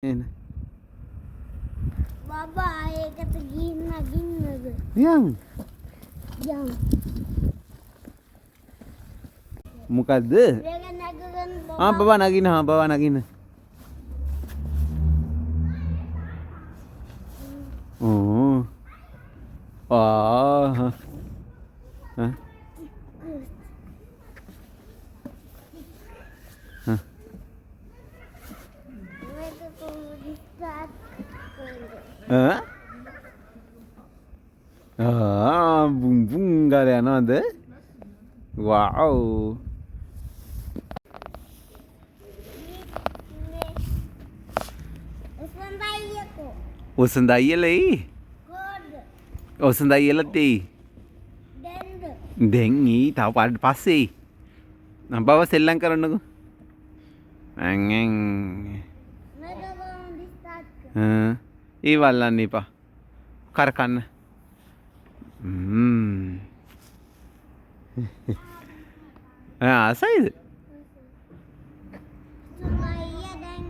එන්න. බබා ඒකට ගින්න ගින්නද? යන්. යම්. මොකද්ද? ඒක නැගගෙන බබා නගින්න. බබා නගින්න. ඕ. ආ. හා. මේක කොහොමද ස්ටාර්ට් කරන්නේ? Bum bum galer yanadı. Wow. උසන්දයියකෝ. ඔසඳයියලයි. කෝඩ්. ඔසඳයියලටි. දෙන්ද. දැන් ඊ තව පාඩ පස්සේ. නම් බව සෙල්ලම් කරන්නකෝ. ඇං මේක කොහොමද ස්ටාර්ට් කරන්නේ? ඒ වල්ලන්න එපා. කරකන්න. ආසයිද? උසන්දයිය දැන්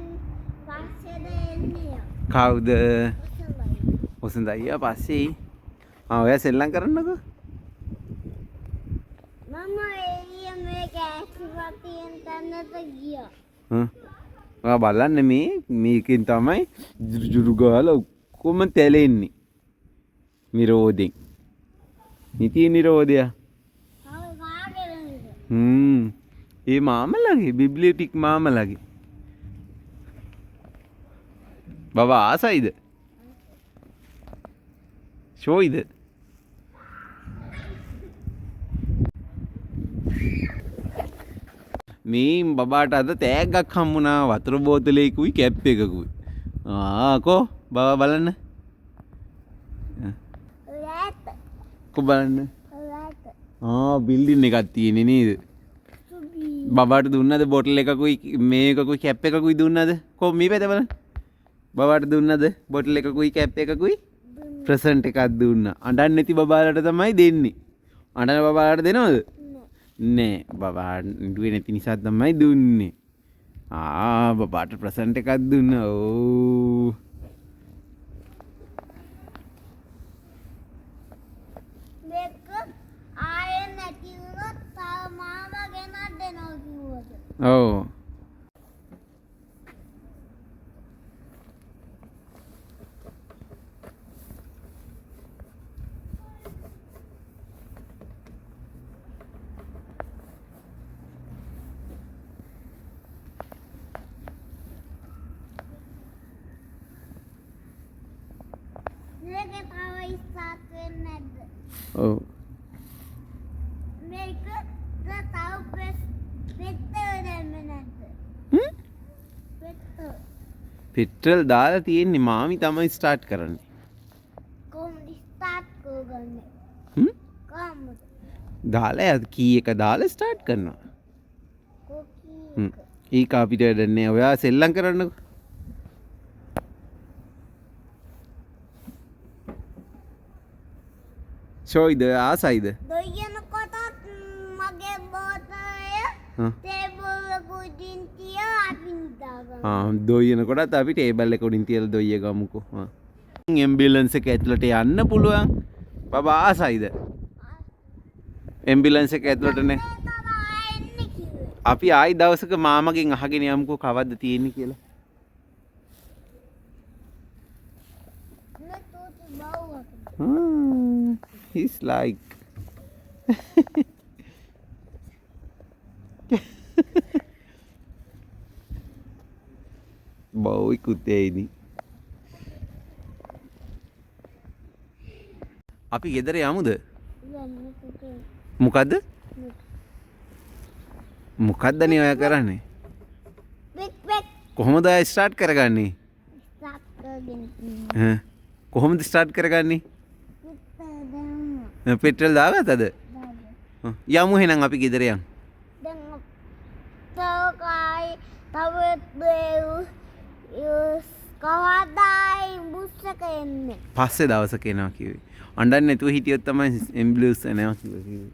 පස්සේද එන්නේ? කවුද? උසන්දයිය. ඔසඳයියා පස්සේ. ඔයා සෙල්ලම් කරන්නකෝ. මම එළිය මේක ඇස්වත් තියෙන තැනට ගියා. ඔයා බලන්න මේකෙන් තමයි ජුරු ගාලා ඔක්කොම තැලෙන්නේ. නිරෝධෙන්. නිති නිරෝධය. තව කාගෙනද? ඒ මාමලගේ බිබ්ලියටික් මාමලගේ. බබා ආසයිද? ෂෝයිද? මේ බබාට අද තෑග්ගක් හම්බුණා වතුර බෝතලයකුයි කැප් එකකුයි. කෝ බබා බලන්න. රැට. කො බලන්න. රැට. බිල්ඩින් එකක් තියෙන්නේ නේද? සුබී. බබාට දුන්නද බොටල් එකකුයි මේකකුයි කැප් එකකුයි දුන්නද? කො මේ පැත්ත බලන්න. බබාට දුන්නද බොටල් එකකුයි කැප් එකකුයි? ප්‍රසන්ට් එකක් දුන්නා. අඬන්නේ නැති බබාලට තමයි දෙන්නේ. අඬන බබාලට දෙනවද? නෑ බබාට ඉඩුවේ නැති නිසා තමයි දුන්නේ. බබාට ප්‍රසන්ට් එකක් දුන්නා. ඕ. මේක ආයෙ නැති වුණොත් තව මාමා ගෙනත් දෙනවා කිව්වද? ඔව්. මේක තව ස්ටාර්ට් වෙන්නේ නැද්ද? ඔව්. මේක තව පෙට්ටල් දැම්මේ නැද්ද? පෙට්ටල්. පෙට්‍රල් දාලා තියෙන්නේ මාමි තමයි ස්ටාර්ට් කරන්නේ. කොහොමද ස්ටාර්ට් කරගන්නේ? කොහොමද? දාලා කී එක දාලා ස්ටාර්ට් කරනවා. කොකී. ඒක අපිට වැඩන්නේ. ඔයා සෙල්ලම් කරන්නකෝ. ෂෝයිද ආසයිද? දෙයනකොටත් මගේ බෝතලය ටේබල් එක උඩින් තියලා අපි නිදාගන්නවා. දොයන කොටත් අපි ටේබල් එක උඩින් තියලා දොයිය ගමුකෝ. ඇම්බියුලන්ස් එක ඇතුළට යන්න පුළුවන්. බබා ආසයිද? ඇම්බියුලන්ස් එක ඇතුළටනේ. අපි ආයි දවසක මාමගෙන් අහගෙන යමුකෝ කවද්ද තියෙන්නේ කියලා. He's like බෞයි කුතේනි. අපි ගෙදර යමුද? මොකද්ද? මොකද්දනේ ඔයා කරන්නේ? කොහොමද ඔයා ස්ටාර්ට් කරගන්නේ? කොහොමද ස්ටාර්ට් කරගන්නේ? පෙට්‍රල් දාගත්තද? යමු එහෙනම් අපි ගෙදර යමු. තව කවදායි බුස් එක එන්නේ? පස්සේ දවසක එනවා කිව්වේ. අඬන්නේ නැතුව හිටියොත් තමයි ඇම්බියුලන්ස් එනවා කිව්වේ.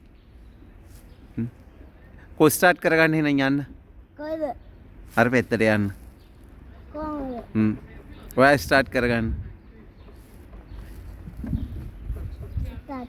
කො ස්ටාර්ට් කරගන්න එහෙනම් යන්න. කොහෙද? අර පැත්තට යන්න. කොහොමද? ඔයා ස්ටාර්ට් කරගන්න. තාත්තා